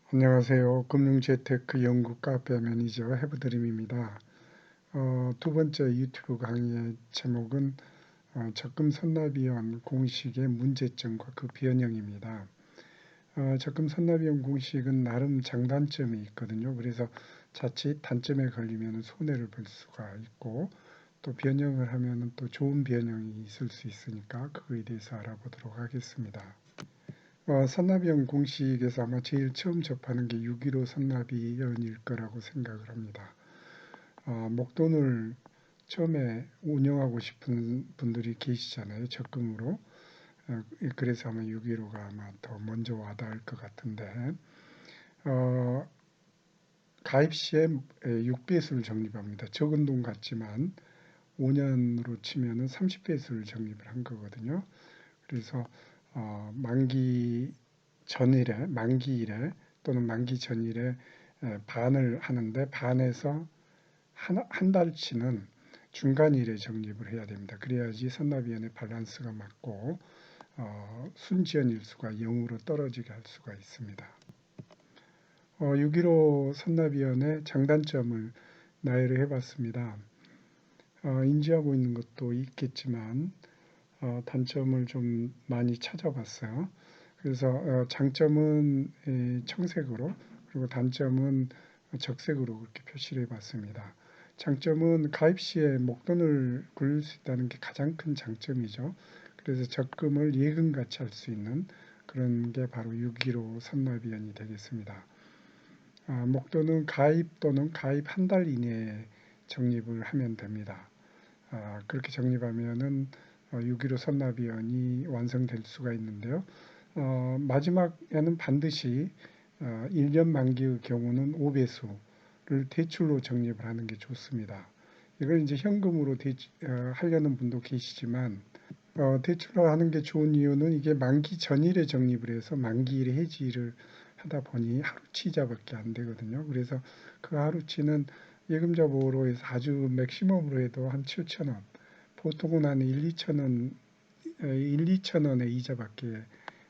안녕하세요. 금융재테크 연구 카페 매니저 해부드림입니다. 두 번째 유튜브 강의의 제목은 적금 선납위원 공식의 문제점과 그 변형입니다. 적금 선납위원 공식은 나름 장단점이 있거든요. 그래서 자칫 단점에 걸리면 손해를 볼 수가 있고 또 변형을 하면 또 좋은 변형이 있을 수 있으니까 그거에 대해서 알아보도록 하겠습니다. 선납위원 공식에서 아마 제일 처음 접하는 게 6.15 선납위원일 거라고 생각을 합니다. 목돈을 처음에 운영하고 싶은 분들이 계시잖아요. 적금으로. 그래서 아마 6.15가 아마 더 먼저 와닿을 것 같은데 어, 가입 시에 6배수를 적립합니다. 적은 돈 같지만 5년으로 치면은 30배수를 적립을 한 거거든요. 그래서 만기일에 또는 만기 전일에 반을 하는데 반에서 한 달치는 중간일에 적립을 해야 됩니다. 그래야지 선납위원회 밸런스가 맞고 순지연일수가 0으로 떨어지게 할 수가 있습니다. 6.15 선납위원회 장단점을 나열을 해봤습니다. 인지하고 있는 것도 있겠지만 단점을 좀 많이 찾아봤어요. 그래서 장점은 청색으로 그리고 단점은 적색으로 그렇게 표시를 해봤습니다. 장점은 가입 시에 목돈을 굴릴 수 있다는 게 가장 큰 장점이죠. 그래서 적금을 예금같이 할 수 있는 그런 게 바로 6.15 선납위원이 되겠습니다. 목돈은 가입 또는 가입 한 달 이내에 적립을 하면 됩니다. 그렇게 적립하면은 6.15 선납위원이 완성될 수가 있는데요. 마지막에는 반드시 1년 만기의 경우는 5배수를 대출로 적립을 하는 게 좋습니다. 이걸 이제 현금으로 하려는 분도 계시지만 대출로 하는 게 좋은 이유는 이게 만기 전일에 적립을 해서 만기일에 해지를 하다 보니 하루치자밖에 안 되거든요. 그래서 그 하루치는 예금자 보호로 해서 아주 맥시멈으로 해도 한 7천 원, 보통은 한 1, 2천 원의 이자밖에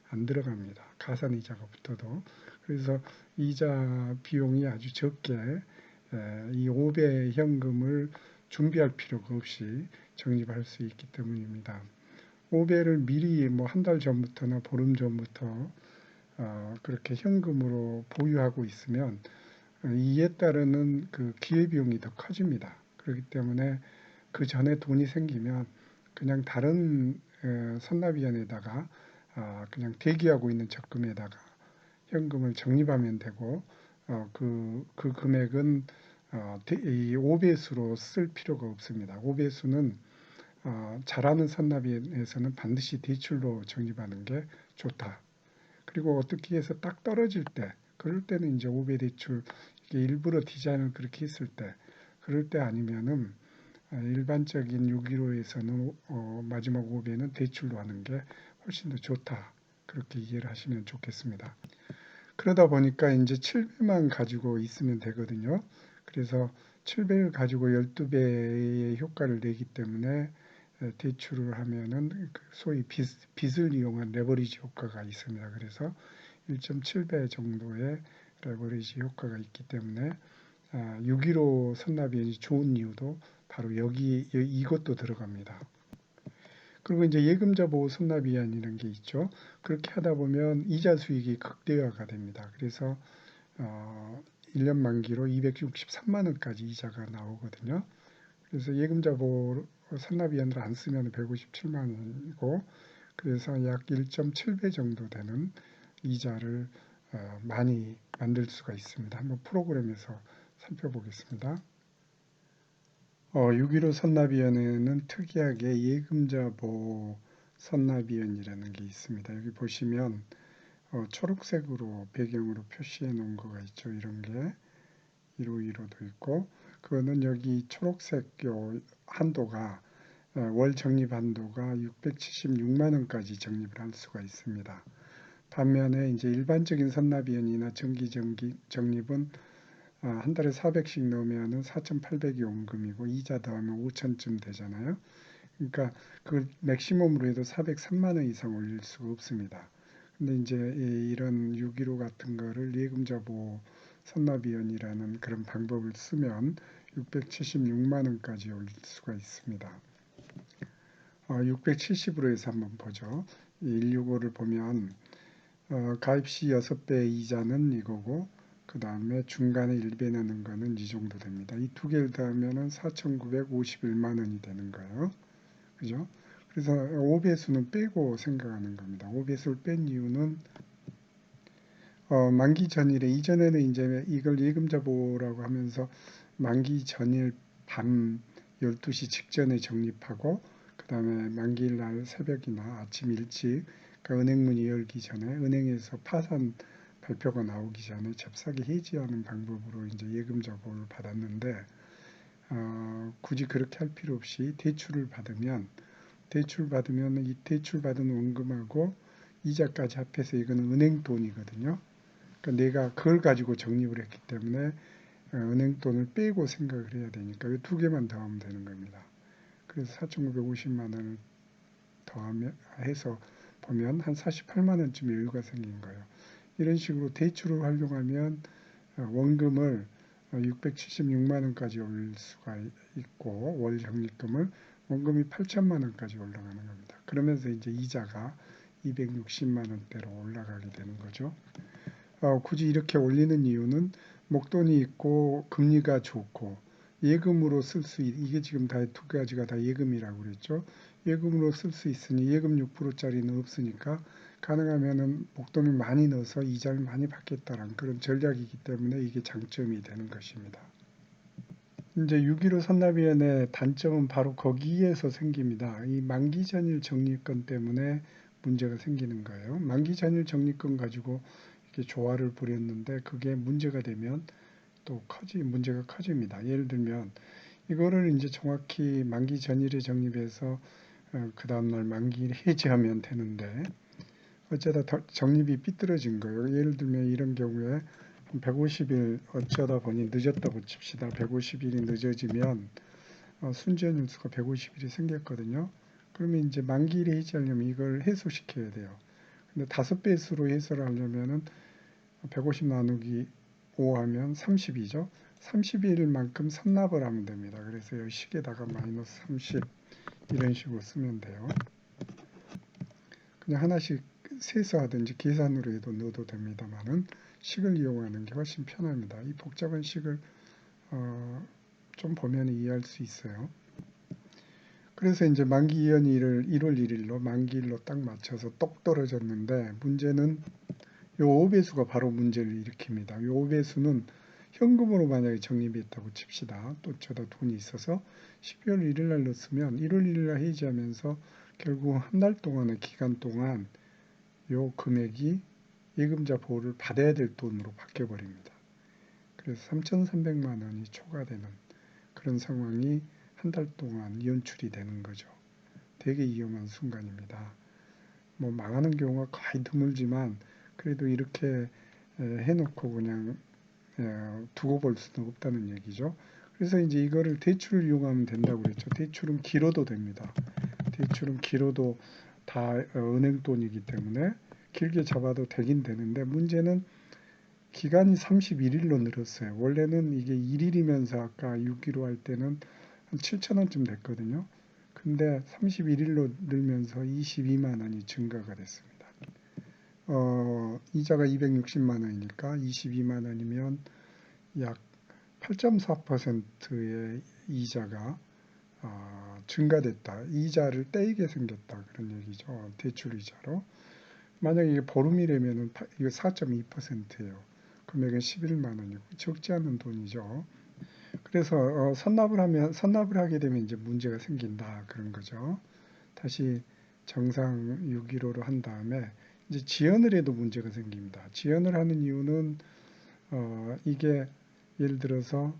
안 들어갑니다. 가산 이자가 붙어도. 그래서 이자 비용이 아주 적게 이 5배 현금을 준비할 필요가 없이 적립할 수 있기 때문입니다. 5배를 미리 뭐 한 달 전부터나 보름 전부터 그렇게 현금으로 보유하고 있으면 이에 따르는 그 기회비용이 더 커집니다. 그렇기 때문에 그 전에 돈이 생기면 그냥 다른 선납위원회에다가 그냥 대기하고 있는 적금에다가 현금을 적립하면 되고 그 금액은 이 5배수로 쓸 필요가 없습니다. 5배수는 잘하는 선납위에서는 반드시 대출로 적립하는 게 좋다. 그리고 어떻게 해서 딱 떨어질 때, 그럴 때는 이제 5배 대출, 이게 일부러 디자인을 그렇게 했을 때, 그럴 때 아니면은 일반적인 6.15에서는 마지막 5배는 대출로 하는 게 훨씬 더 좋다. 그렇게 이해를 하시면 좋겠습니다. 그러다 보니까 이제 7배만 가지고 있으면 되거든요. 그래서 7배를 가지고 12배의 효과를 내기 때문에 대출을 하면은 소위 빚을 이용한 레버리지 효과가 있습니다. 그래서 1.7배 정도의 레버리지 효과가 있기 때문에 6.15 선납위원이 좋은 이유도 바로 이것도 들어갑니다. 그리고 이제 예금자 보호 선납위원이라는 게 있죠. 그렇게 하다 보면 이자 수익이 극대화가 됩니다. 그래서 1년 만기로 263만 원까지 이자가 나오거든요. 그래서 예금자 보호 선납위원을 안 쓰면 157만 원이고 그래서 약 1.7배 정도 되는 이자를 많이 만들 수가 있습니다. 한번 프로그램에서 살펴보겠습니다. 6.15 선납위원회는 특이하게 예금자 보호 선납위원이라는 게 있습니다. 여기 보시면 초록색으로 배경으로 표시해 놓은 거가 있죠. 이런 게 1515도 있고 그거는 여기 초록색 한도가 월 적립 한도가 676만 원까지 적립을 할 수가 있습니다. 반면에 이제 일반적인 선납위원이나 정기 적립은 한 달에 400씩 넣으면은 4,800이 원금이고 이자 더하면 5,000쯤 되잖아요. 그러니까 그 맥시멈으로 해도 403만 원 이상 올릴 수가 없습니다. 근데 이제 이런 6.15 같은 거를 예금자 보호 선납위원이라는 그런 방법을 쓰면 676만 원까지 올릴 수가 있습니다. 670으로 해서 한번 보죠. 165를 보면 가입 시 6배의 이자는 이거고 그 다음에 중간에 1배 내는 거는 이 정도 됩니다. 이 두 개를 더하면 4,951만 원이 되는 거예요. 그죠? 그래서 5배수는 빼고 생각하는 겁니다. 5배수를 뺀 이유는 만기 전일에 이전에는 이제 이걸 예금자 보호라고 하면서 만기 전일 밤 12시 직전에 적립하고 그 다음에 만기일 날 새벽이나 아침 일찍 그러니까 은행문이 열기 전에 은행에서 파산 발표가 나오기 전에 잽싸게 해지하는 방법으로 이제 예금자 보호를 받았는데 굳이 그렇게 할 필요 없이 대출을 받으면 이 대출받은 원금하고 이자까지 합해서 이거는 은행 돈이거든요. 그러니까 내가 그걸 가지고 적립을 했기 때문에 은행 돈을 빼고 생각을 해야 되니까 이 두 개만 더하면 되는 겁니다. 그래서 4,950만 원을 더하면 해서 보면 한 48만 원쯤 여유가 생긴 거예요. 이런 식으로 대출을 활용하면 원금을 676만 원까지 올릴 수가 있고 월 적립금을 원금이 8천만 원까지 올라가는 겁니다. 그러면서 이제 이자가 260만 원대로 올라가게 되는 거죠. 굳이 이렇게 올리는 이유는 목돈이 있고 금리가 좋고 예금으로 쓸 수 이게 지금 다 두 가지가 다 예금이라고 그랬죠. 예금으로 쓸 수 있으니 예금 6%짜리는 없으니까 가능하면은 목돈을 많이 넣어서 이자를 많이 받겠다라는 그런 전략이기 때문에 이게 장점이 되는 것입니다. 이제 6.15 선납위원회 단점은 바로 거기에서 생깁니다. 이 만기 전일 적립금 때문에 문제가 생기는 거예요. 만기 전일 적립금 가지고 이렇게 조화를 부렸는데 그게 문제가 되면 또 문제가 커집니다. 예를 들면 이거를 이제 정확히 만기 전일에 적립해서 그 다음날 만기일 해지하면 되는데 어쩌다 적립이 삐뚤어진 거예요. 예를 들면 이런 경우에 150일 어쩌다 보니 늦었다고 칩시다. 150일이 늦어지면 순전일수가 150일이 생겼거든요. 그러면 이제 만기일에 해지하려면 이걸 해소시켜야 돼요. 근데 5배수로 해소를 하려면은 150 나누기 5 하면 30이죠. 30일만큼 선납을 하면 됩니다. 그래서 이 식에다가 마이너스 30 이런 식으로 쓰면 돼요. 그냥 하나씩 세서 하든지 계산으로 해도 넣어도 됩니다만은 식을 이용하는 게 훨씬 편합니다. 이 복잡한 식을 좀 보면 이해할 수 있어요. 그래서 이제 만기 연일을 1월 1일로 만기일로 딱 맞춰서 똑 떨어졌는데 문제는 요 5배수가 바로 문제를 일으킵니다. 요 5배수는 현금으로 만약에 적립했다고 칩시다. 또 저다 돈이 있어서 12월 1일 날 넣었으면 1월 1일 날 해지하면서 결국 한 달 동안의 기간 동안 요 금액이 예금자 보호를 받아야 될 돈으로 바뀌어 버립니다. 그래서 3,300만 원이 초과되는 그런 상황이 한 달 동안 연출이 되는 거죠. 되게 위험한 순간입니다. 뭐 망하는 경우가 거의 드물지만 그래도 이렇게 해놓고 그냥 두고 볼 수는 없다는 얘기죠. 그래서 이제 이거를 대출을 이용하면 된다고 그랬죠. 대출은 길어도 됩니다. 대출은 길어도 다 은행 돈이기 때문에 길게 잡아도 되긴 되는데 문제는 기간이 31일로 늘었어요. 원래는 이게 1일이면서 아까 6.15 할 때는 한 7,000원쯤 됐거든요. 근데 31일로 늘면서 22만 원이 증가가 됐습니다. 이자가 260만 원이니까 22만 원이면 약 8.4%의 이자가 증가됐다. 이자를 떼이게 생겼다. 그런 얘기죠. 대출 이자로. 만약에 이게 보름이라면 이거 4.2%예요. 금액은 11만 원이고 적지 않은 돈이죠. 그래서 선납을 하게 되면 이제 문제가 생긴다 그런 거죠. 다시 정상 6.15로 한 다음에 이제 지연을 해도 문제가 생깁니다. 지연을 하는 이유는 이게 예를 들어서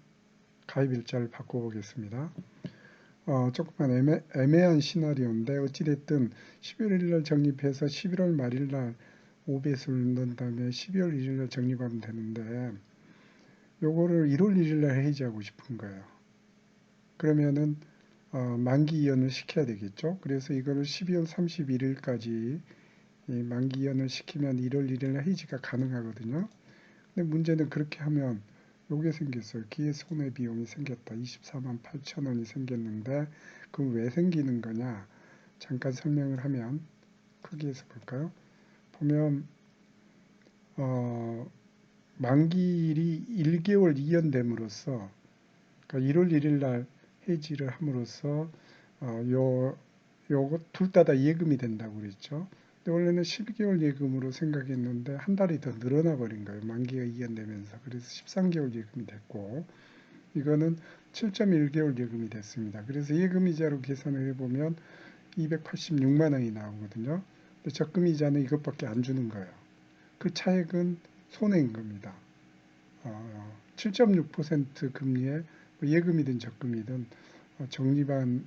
가입 일자를 바꿔보겠습니다. 조금만 애매한 시나리오인데 어찌됐든 11월 1일 날 적립해서 11월 말일 날 5배수를 넣은 다음에 12월 1일 날 적립하면 되는데 요거를 1월 1일 날 해지하고 싶은 거예요. 그러면은 만기 이연을 시켜야 되겠죠. 그래서 이거를 12월 31일까지 이 만기연을 시키면 1월 1일 날 해지가 가능하거든요. 근데 문제는 그렇게 하면 요게 생겼어요. 기회 손해 비용이 생겼다. 24만 8천 원이 생겼는데 그럼 왜 생기는 거냐? 잠깐 설명을 하면 크게 해서 볼까요? 보면 만기일이 1개월 이연됨으로써 그러니까 1월 1일 날 해지를 함으로써 요거 둘 다 예금이 된다고 그랬죠. 근데 원래는 12개월 예금으로 생각했는데 한 달이 더 늘어나 버린 거예요. 만기가 이연되면서. 그래서 13개월 예금이 됐고 이거는 7.1개월 예금이 됐습니다. 그래서 예금이자로 계산을 해보면 286만 원이 나오거든요. 근데 적금이자는 이것밖에 안 주는 거예요. 그 차액은 손해인 겁니다. 7.6% 금리에 예금이든 적금이든 적립한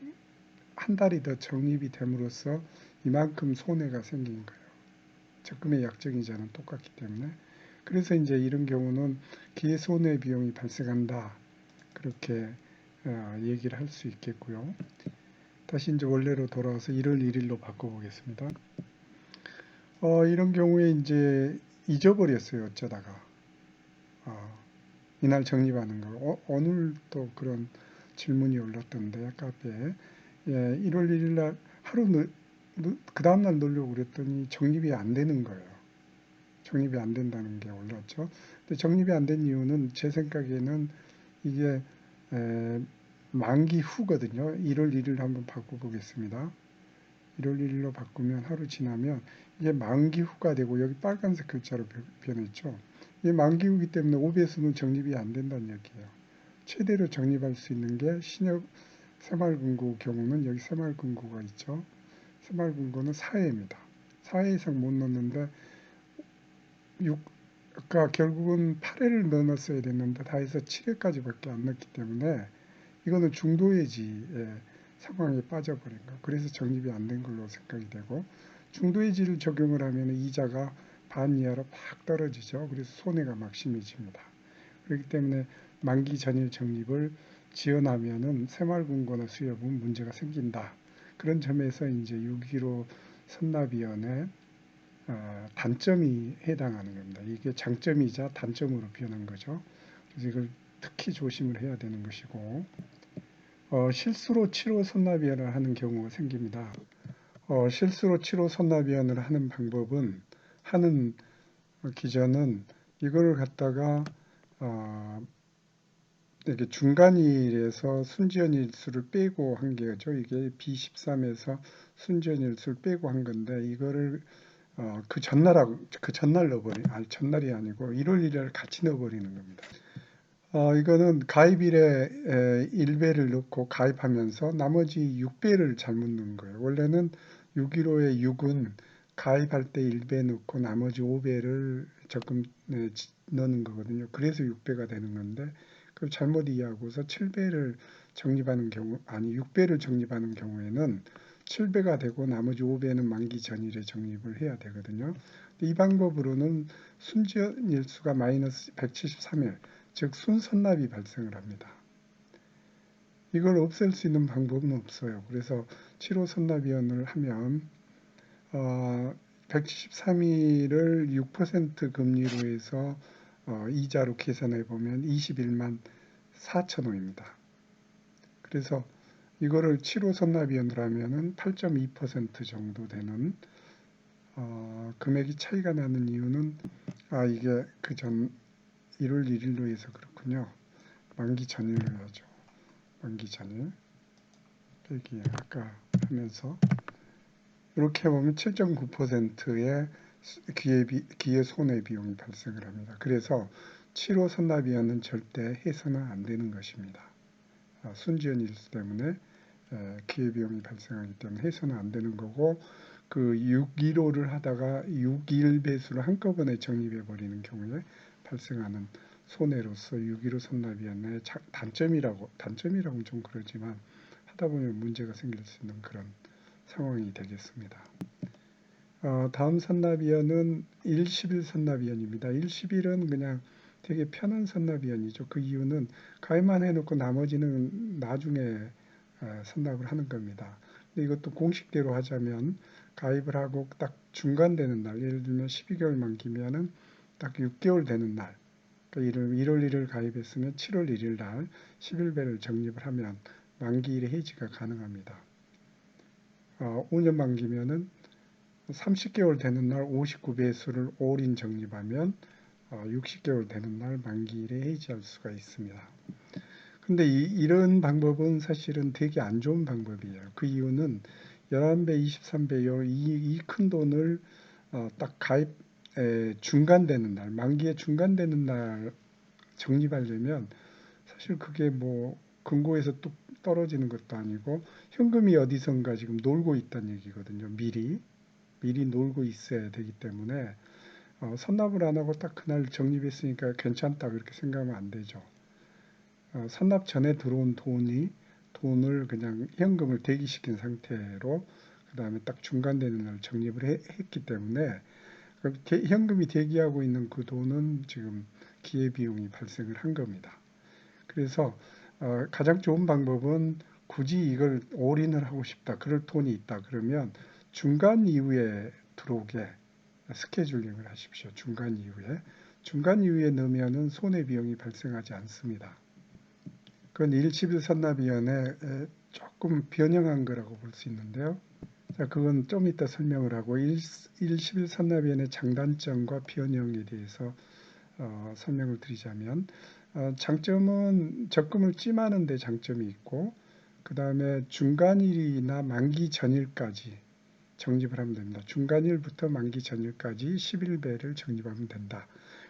한 달이 더 적립이 됨으로써 이만큼 손해가 생긴 거예요. 적금의 약정이자는 똑같기 때문에. 그래서 이제 이런 경우는 기회 손해 비용이 발생한다. 그렇게 얘기를 할 수 있겠고요. 다시 이제 원래로 돌아와서 1월 1일로 바꿔보겠습니다. 이런 경우에 이제 잊어버렸어요. 어쩌다가. 이날 적립하는 거. 오늘 또 그런 질문이 올랐던데 카페에. 예, 1월 1일 날 하루 그 다음날 넣으려고 그랬더니 적립이 안 되는 거예요. 적립이 안 된다는 게 올랐죠. 근데 적립이 안 된 이유는 제 생각에는 이게 만기 후거든요. 1월 1일 한번 바꿔보겠습니다. 1월 1일로 바꾸면 하루 지나면 이게 만기 후가 되고 여기 빨간색 글자로 변했죠. 이게 만기 후기 때문에 OBS는 적립이 안 된다는 얘기예요. 최대로 적립할 수 있는 게 신협 새마을금고 경우는 여기 새마을금고가 있죠. 새마을금고는 4회입니다. 4회 이상 못 넣는데 아까 결국은 8회를 넣어놨어야 됐는데 다 해서 7회까지밖에 안 넣었기 때문에 이거는 중도해지의 상황에 빠져버린 거. 그래서 적립이 안 된 걸로 생각이 되고 중도해지를 적용을 하면 이자가 반 이하로 팍 떨어지죠. 그래서 손해가 막 심해집니다. 그렇기 때문에 만기 전일 적립을 지연하면은 새마을금고나 수협은 문제가 생긴다. 그런 점에서 이제 6.15 선납위원회 단점이 해당하는 겁니다. 이게 장점이자 단점으로 변한 거죠. 그래서 이걸 특히 조심을 해야 되는 것이고 실수로 7호 선납위원을 하는 경우가 생깁니다. 실수로 7호 선납위원을 하는 방법은 하는 기전은 이거를 갖다가 이게 중간일에서 순지연일수를 빼고 한 게죠. 이게 B13에서 순지연일수를 빼고 한 건데 이거를 그 전날 넣어버리, 아니 전날이 아니고 1월 1일 같이 넣어버리는 겁니다. 이거는 가입일에 1배를 넣고 가입하면서 나머지 6배를 잘못 넣은 거예요. 원래는 615의 6은 가입할 때 1배 넣고 나머지 5배를 적금 넣는 거거든요. 그래서 6배가 되는 건데 그걸 잘못 이해하고서 7배를 적립하는 경우, 아니 6배를 적립하는 경우에는 7배가 되고 나머지 5배는 만기 전일에 적립을 해야 되거든요. 이 방법으로는 순지연 일수가 마이너스 173일, 즉 순선납이 발생을 합니다. 이걸 없앨 수 있는 방법은 없어요. 그래서 7호 선납위원을 하면 173일을 6% 금리로 해서 이자로 계산해 보면 21만 4천 원입니다. 그래서 이거를 7호 선납위원으로 하면은 8.2% 정도 되는 금액이 차이가 나는 이유는 이게 그 전 1월 1일로 해서 그렇군요. 만기 전일로 하죠. 만기 전일 빼기 아까 하면서 이렇게 보면 7.9%의 기회 손해 비용이 발생을 합니다. 그래서 7호 선납위원은 절대 해서는 안 되는 것입니다. 순지연 일수 때문에 기회 비용이 발생하기 때문에 해서는 안 되는 거고 그 615를 하다가 6일 배수를 한꺼번에 적립해 버리는 경우에 발생하는 손해로서 615 선납위원회의 단점이라고는 좀 그러지만 하다 보면 문제가 생길 수 있는 그런 상황이 되겠습니다. 다음 선납위원은 111 선납위원입니다. 111은 그냥 되게 편한 선납위원이죠. 그 이유는 가입만 해놓고 나머지는 나중에 선납을 하는 겁니다. 근데 이것도 공식대로 하자면 가입을 하고 딱 중간 되는 날, 예를 들면 12개월 만기면은 딱 6개월 되는 날, 그러니까 1월 1일 가입했으면 7월 1일 날 11배를 적립을 하면 만기일에 해지가 가능합니다. 5년 만기면은 30개월 되는 날 59배수를 올인 적립하면 60개월 되는 날 만기일에 해지할 수가 있습니다. 근데 이런 방법은 사실은 되게 안 좋은 방법이에요. 그 이유는 11배, 23배요. 이 큰 돈을 딱 가입 중간되는 날, 만기에 중간되는 날 적립하려면 사실 그게 뭐 금고에서 뚝 떨어지는 것도 아니고 현금이 어디선가 지금 놀고 있다는 얘기거든요. 미리 놀고 있어야 되기 때문에 선납을 안 하고 딱 그날 적립했으니까 괜찮다 그렇게 생각하면 안 되죠. 선납 전에 들어온 돈을 그냥 현금을 대기시킨 상태로 그 다음에 딱 중간되는 날 적립을 했기 때문에 현금이 대기하고 있는 그 돈은 지금 기회비용이 발생을 한 겁니다. 그래서 가장 좋은 방법은 굳이 이걸 올인을 하고 싶다, 그럴 돈이 있다 그러면 중간 이후에 들어오게 스케줄링을 하십시오. 중간 이후에 넣으면은 손해비용이 발생하지 않습니다. 그건 1/11 선납위원회 조금 변형한 거라고 볼 수 있는데요. 자, 그건 좀 이따 설명을 하고 1/11 선납위원회 장단점과 변형에 대해서 설명을 드리자면 장점은 적금을 찜하는 데 장점이 있고 그 다음에 중간일이나 만기 전일까지 적립을 하면 됩니다. 중간일부터 만기 전일까지 11배를 적립하면 된다.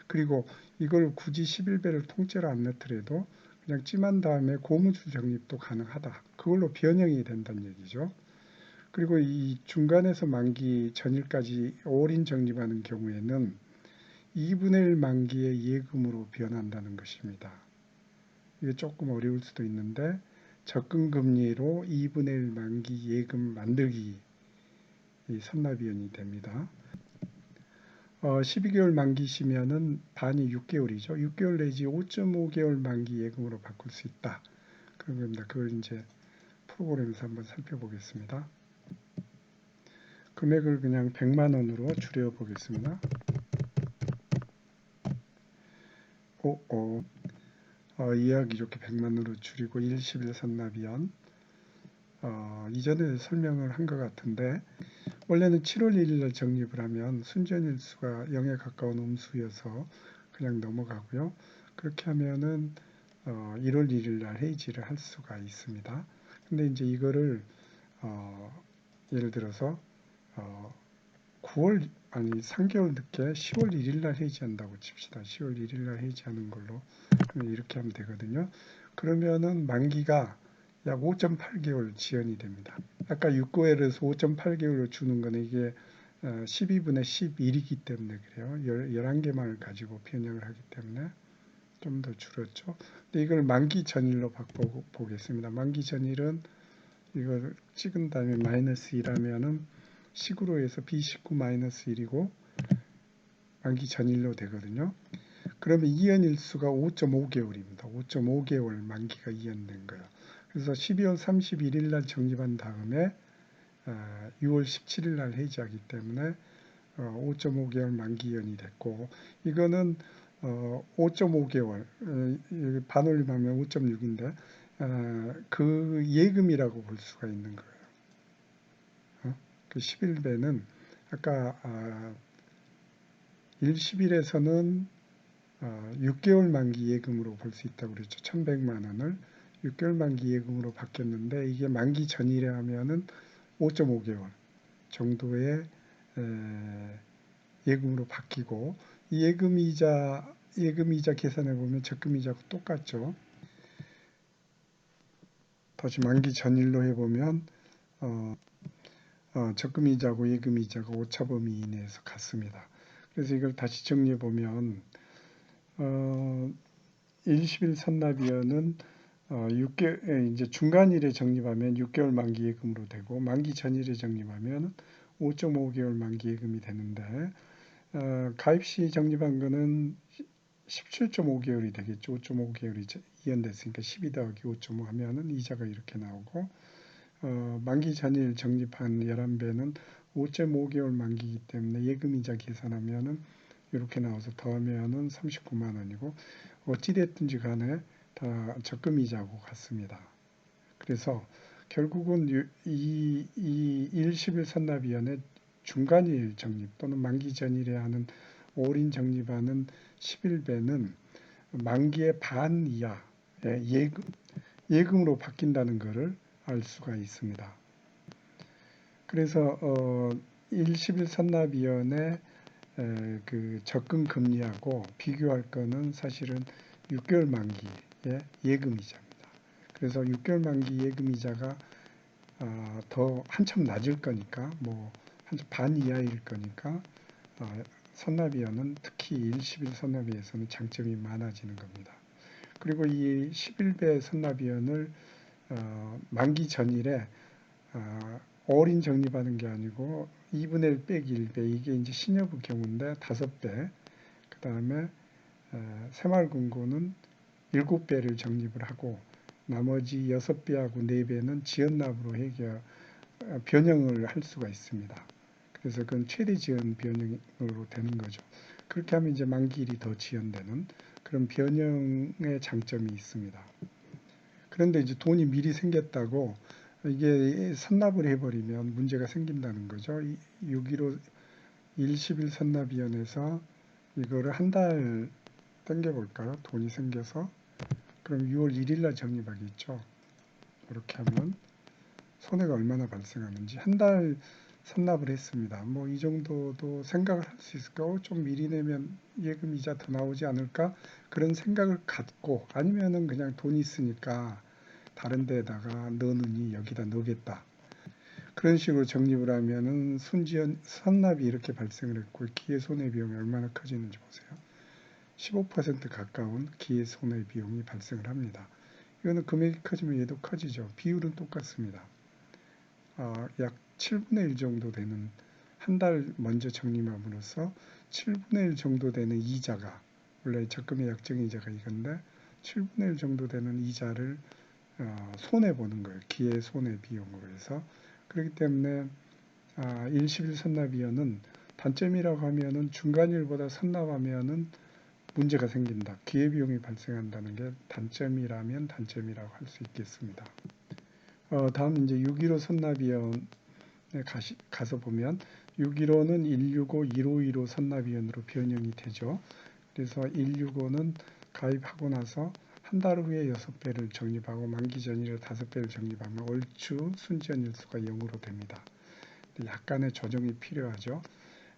그리고 이걸 굳이 11배를 통째로 안 넣더라도 그냥 찜한 다음에 고무줄 적립도 가능하다. 그걸로 변형이 된다는 얘기죠. 그리고 이 중간에서 만기 전일까지 올인 적립하는 경우에는 2분의 1 만기의 예금으로 변한다는 것입니다. 이게 조금 어려울 수도 있는데 적금금리로 2분의 1 만기 예금 만들기 선납위원이 됩니다. 12개월 만기시면은 반이 6개월이죠. 6개월 내지 5.5개월 만기 예금으로 바꿀 수 있다. 그런 겁니다. 그걸 이제 프로그램에서 한번 살펴보겠습니다. 금액을 그냥 100만 원으로 줄여 보겠습니다. 이해하기 좋게 100만 원으로 줄이고 1/11 선납위원 이전에 설명을 한 것 같은데 원래는 7월 1일 날 적립을 하면 순전일수가 0에 가까운 음수여서 그냥 넘어가고요. 그렇게 하면은 1월 1일 날 해지를 할 수가 있습니다. 근데 이제 이거를 예를 들어서 3개월 늦게 10월 1일 날 해지한다고 칩시다. 10월 1일 날 해지하는 걸로 이렇게 하면 되거든요. 그러면은 만기가 약 5.8개월 지연이 됩니다. 아까 6개월에서 5.8개월로 주는 거는 이게 12분의 11이기 때문에 그래요. 11개만을 가지고 변형을 하기 때문에 좀 더 줄었죠. 근데 이걸 만기 전일로 바꿔보겠습니다. 만기 전일은 이걸 찍은 다음에 마이너스 2라면은 식으로 해서 B19-1이고 만기 전일로 되거든요. 그러면 이연일수가 5.5개월입니다. 5.5개월 만기가 이연된 거예요. 그래서 12월 31일 날 적립한 다음에 6월 17일 날 해지하기 때문에 5.5개월 만기연이 됐고 이거는 5.5개월 반올림하면 5.6인데 그 예금이라고 볼 수가 있는 거예요. 그 11배는 아까 1/11에서는 6개월 만기 예금으로 볼 수 있다고 그랬죠. 1,100만 원을 6개월 만기 예금으로 바뀌었는데 이게 만기 전일에 하면은 5.5개월 정도의 예금으로 바뀌고 이 예금이자 계산해 보면 적금이자하고 똑같죠. 다시 만기 전일로 해보면 적금이자고 예금이자가 오차범위 이내에서 같습니다. 그래서 이걸 다시 정리해 보면 1/11 선납위원은 6개월 이제 중간일에 적립하면 6개월 만기 예금으로 되고 만기 전일에 적립하면 5.5개월 만기 예금이 되는데 가입 시 적립한 거는 17.5개월이 되겠죠. 5.5개월이 이연됐으니까 12 더하기 5.5 하면은 이자가 이렇게 나오고 만기 전일 적립한 11배는 5.5개월 만기이기 때문에 예금이자 계산하면은 이렇게 나와서 더하면은 39만 원이고, 어찌됐든지 간에 다 적금이자하고 같습니다. 그래서 결국은 이 일시bil 선납위원회 중간일 적립 또는 만기 전일에 하는 올인 적립하는 11배는 만기의 반 이하의 예금으로 바뀐다는 것을 알 수가 있습니다. 그래서 일시bil 선납위원회 그 적금 금리하고 비교할 거는 사실은 6개월 만기의 예금이자입니다. 그래서 6개월 만기 예금이자가 더 한참 낮을 거니까 뭐 한참 반 이하일 거니까 선납위원은 특히 일시bil 선납위에서는 장점이 많아지는 겁니다. 그리고 이 11배 선납위원을 만기 전일에 올인 적립하는 게 아니고 2분의 1 빼기 1배, 이게 이제 신여부 경우인데 5배, 그 다음에 새마을금고는 7배를 적립을 하고 나머지 6배하고 4배는 지연납으로 변형을 할 수가 있습니다. 그래서 그건 최대 지연 변형으로 되는 거죠. 그렇게 하면 이제 만기일이 더 지연되는 그런 변형의 장점이 있습니다. 그런데 이제 돈이 미리 생겼다고 이게 선납을 해버리면 문제가 생긴다는 거죠. 6.15 일시bil 선납위원회에서 이거를 한 달 당겨볼까요? 돈이 생겨서. 그럼 6월 1일 날 적립하겠죠. 이렇게 하면 손해가 얼마나 발생하는지. 한 달 선납을 했습니다. 뭐 이 정도도 생각을 할 수 있을까? 좀 미리 내면 예금 이자 더 나오지 않을까? 그런 생각을 갖고, 아니면은 그냥 돈이 있으니까 다른 데다가 넣느니 여기다 넣겠다. 그런 식으로 적립을 하면은 순지연 선납이 이렇게 발생을 했고, 기회 손해 비용이 얼마나 커지는지 보세요. 15% 가까운 기회 손해 비용이 발생을 합니다. 이거는 금액이 커지면 얘도 커지죠. 비율은 똑같습니다. 약 7분의 1 정도 되는, 한 달 먼저 적립함으로써 7분의 1 정도 되는 이자가, 원래 적금의 약정이자가 이건데 7분의 1 정도 되는 이자를 손해보는 거예요. 기회 손해 비용으로 해서. 그렇기 때문에 일시bil 선납위원은 단점이라고 하면은 중간일보다 선납하면은 문제가 생긴다. 기회비용이 발생한다는 게 단점이라면 단점이라고 할 수 있겠습니다. 다음 이제 6.15 선납위원회 가서 보면 6.15는 165, 1515 선납위원으로 변형이 되죠. 그래서 165는 가입하고 나서 한 달 후에 6배를 적립하고 만기 전일에 5배를 적립하면 얼추 순지연 일수가 0으로 됩니다. 약간의 조정이 필요하죠.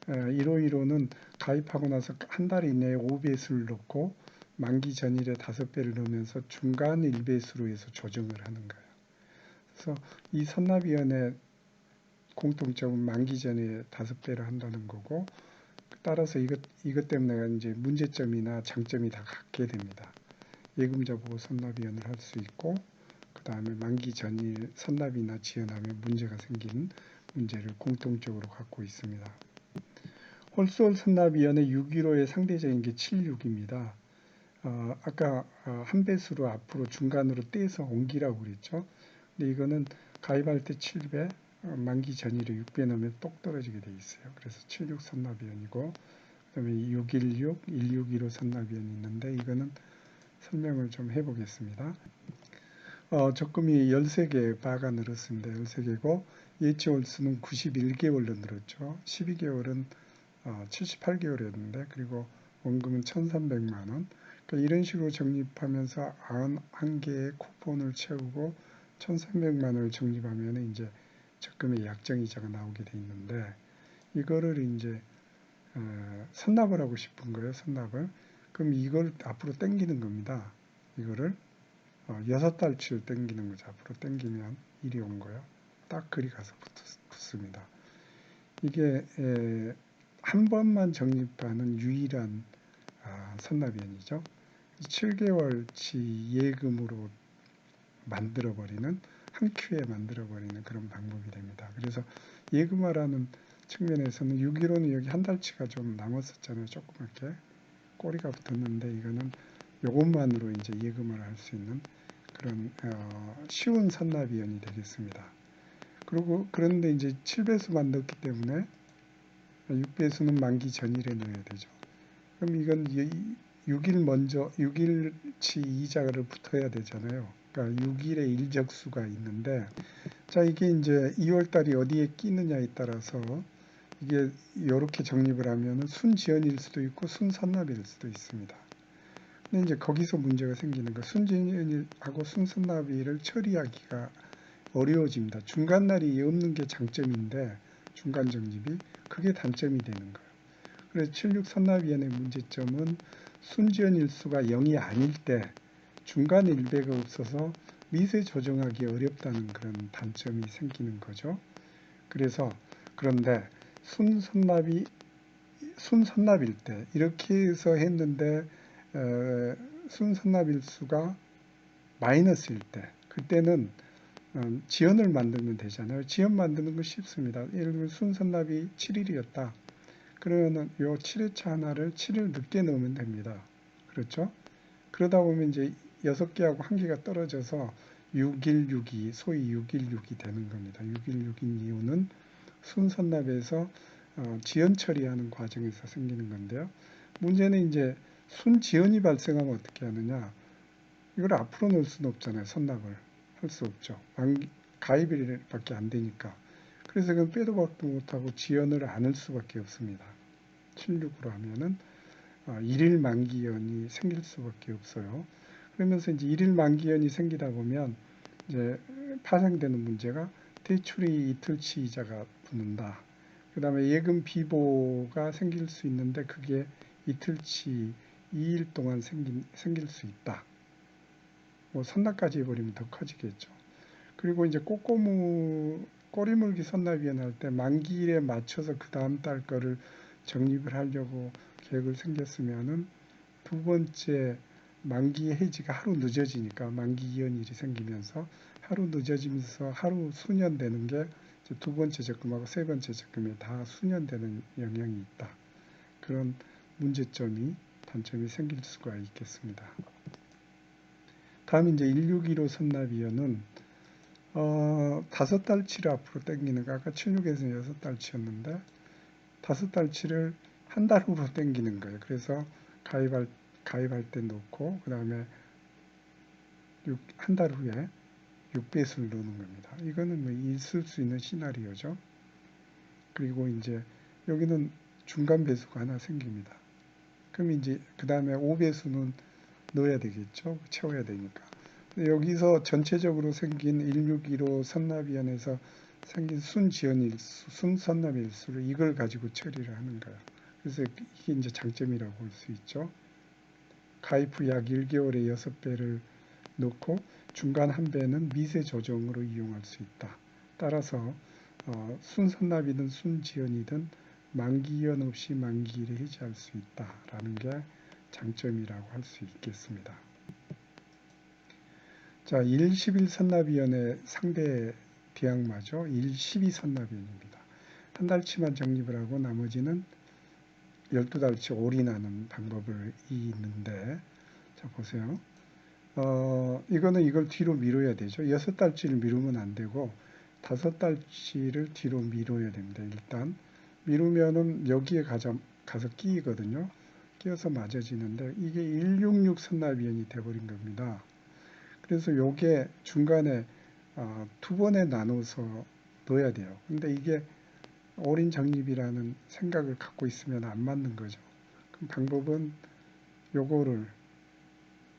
1515는 가입하고 나서 한 달 이내에 5배수를 넣고 만기 전일에 5배를 넣으면서 중간 1배수로 해서 조정을 하는 거예요. 그래서 이 선납위원회 공통점은 만기 전에 5배를 한다는 거고, 따라서 이것 때문에 이제 문제점이나 장점이 다 같게 됩니다. 예금자 보고 선납위원을 할 수 있고, 그 다음에 만기 전일 선납이나 지연하면 문제가 생기는 문제를 공통적으로 갖고 있습니다. 홀수월 선납위원회 6.15의 상대적인 게 76입니다. 아까 한 배수로 앞으로 중간으로 떼서 옮기라고 그랬죠. 근데 이거는 가입할 때 7배, 만기 전일에 6배 넣으면 똑 떨어지게 돼 있어요. 그래서 76 선납위원이고, 그다음에 616, 1615 선납위원이 있는데 이거는 설명을 좀 해보겠습니다. 적금이 13개 바가 늘었습니다. 13개고 예치 홀수는 91개월로 늘었죠. 12개월은 78개월이었는데, 그리고 원금은 1,300만 원. 그러니까 이런 식으로 적립하면서 91개의 쿠폰을 채우고 1,300만 원을 적립하면 이제 적금의 약정이자가 나오게 돼 있는데, 이거를 이제 선납을 하고 싶은 거예요. 선납을. 그럼 이걸 앞으로 당기는 겁니다. 이거를 6달치를 당기는 거죠. 앞으로 당기면 이리 온 거예요. 딱 그리 가서 붙습니다. 이게 한 번만 적립하는 유일한 선납위원이죠. 7개월치 예금으로 만들어버리는, 한 큐에 만들어버리는 그런 방법이 됩니다. 그래서 예금화라는 측면에서는 6.15는 여기 한 달치가 좀 남았었잖아요. 조그맣게 꼬리가 붙었는데, 이거는 요것만으로 이제 예금을 할 수 있는 그런 쉬운 선납위원이 되겠습니다. 그런데 이제 7배수만 넣었기 때문에 6배수는 만기 전일에 넣어야 되죠. 그럼 이건 6일치 이자를 붙어야 되잖아요. 그러니까 6일의 일적수가 있는데, 자, 이게 이제 2월달이 어디에 끼느냐에 따라서 이게 이렇게 정립을 하면은 순지연일 수도 있고 순산납일 수도 있습니다. 근데 이제 거기서 문제가 생기는 거, 순지연일하고 순산납일을 처리하기가 어려워집니다. 중간날이 없는 게 장점인데 중간 정립이 그게 단점이 되는 거예요. 그래서 76 산납위원의 문제점은 순지연 일수가 0이 아닐 때 중간 일배가 없어서 미세 조정하기 어렵다는 그런 단점이 생기는 거죠. 그런데 순산납일 때 이렇게 해서 했는데 순산납일수가 마이너스일 때 그때는 지연을 만들면 되잖아요. 지연 만드는 거 쉽습니다. 예를 들면 순산납이 7일이었다. 그러면은 요 7회차 하나를 7일 늦게 넣으면 됩니다. 그렇죠? 그러다 보면 이제 6개하고 1개가 떨어져서 6일 6이 소위 6일 6이 되는 겁니다. 6일 6인 이유는 순산납에서 지연 처리하는 과정에서 생기는 건데요. 문제는 이제 순지연이 발생하면 어떻게 하느냐. 이걸 앞으로 넣을 수는 없잖아요. 선납을 할 수 없죠. 가입일밖에 안 되니까. 그래서 그건 빼도 박도 못하고 지연을 안 할 수밖에 없습니다. 76으로 하면은 1일 만기연이 생길 수밖에 없어요. 그러면서 이제 1일 만기연이 생기다 보면 이제 파생되는 문제가 대출이 이틀치 이자가 붙는다. 그 다음에 예금 비보가 생길 수 있는데 그게 이틀치 2일 동안 생길 수 있다. 뭐 선납까지 해버리면 더 커지겠죠. 그리고 이제 꼬리물기 선납위원 할 때 만기일에 맞춰서 그 다음 달 거를 적립을 하려고 계획을 생겼으면은 두 번째 만기 해지가 하루 늦어지니까 만기 이연일이 생기면서 하루 늦어지면서 하루 수년되는 게 두 번째 적금하고 세 번째 적금에 다 수년되는 영향이 있다. 그런 단점이 생길 수가 있겠습니다. 다음 이제 1615 선납위원은 5달치를 앞으로 당기는 거, 아까 76에서 6달치였는데 5달치를 한 달 후로 당기는 거예요. 그래서 가입할 때 놓고 그 다음에 한 달 후에 6배수를 넣는 겁니다. 이거는 뭐 있을 수 있는 시나리오죠. 그리고 이제 여기는 중간 배수가 하나 생깁니다. 그럼 이제 그 다음에 5배수는 넣어야 되겠죠. 채워야 되니까. 여기서 전체적으로 생긴 1615 선납위원회에서 생긴 순지연일수, 순선납일수를 이걸 가지고 처리를 하는 거예요. 그래서 이게 이제 장점이라고 볼 수 있죠. 가입 후 약 1개월에 6배를 넣고 중간 한 배는 미세 조정으로 이용할 수 있다. 따라서 순선납이든 순지연이든 만기연 없이 만기일에 해지할 수 있다라는 게 장점이라고 할 수 있겠습니다. 자, 111 선납위원회 상대 대항마죠. 112 선납위원입니다. 한 달치만 적립을 하고 나머지는 12달치 올인하는 방법이 있는데, 자, 보세요. 이거는 이걸 뒤로 미뤄야 되죠. 6달치를 미루면 안 되고 5달치를 뒤로 미뤄야 됩니다. 일단 미루면은 여기에 가서 끼거든요. 끼어서 맞아지는데 이게 166 선납위원이 돼버린 겁니다. 그래서 요게 중간에 두 번에 나눠서 넣어야 돼요. 근데 이게 올인 적립이라는 생각을 갖고 있으면 안 맞는 거죠. 그럼 방법은 요거를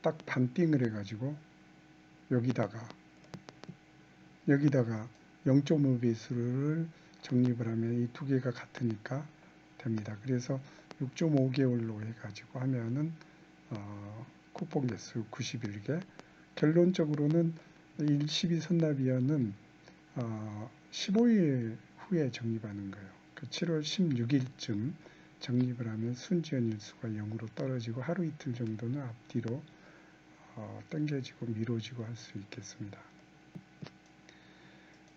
딱 반띵을 해가지고 여기다가 0.5배수를 적립을 하면 이 두 개가 같으니까 됩니다. 그래서 6.5개월로 해가지고 하면은 쿠폰 개수 91개. 결론적으로는 112 선납위원은 15일 후에 적립하는 거예요. 그 7월 16일쯤 적립을 하면 순지연 일수가 0으로 떨어지고 하루 이틀 정도는 앞뒤로 당겨지고 미뤄지고 할 수 있겠습니다.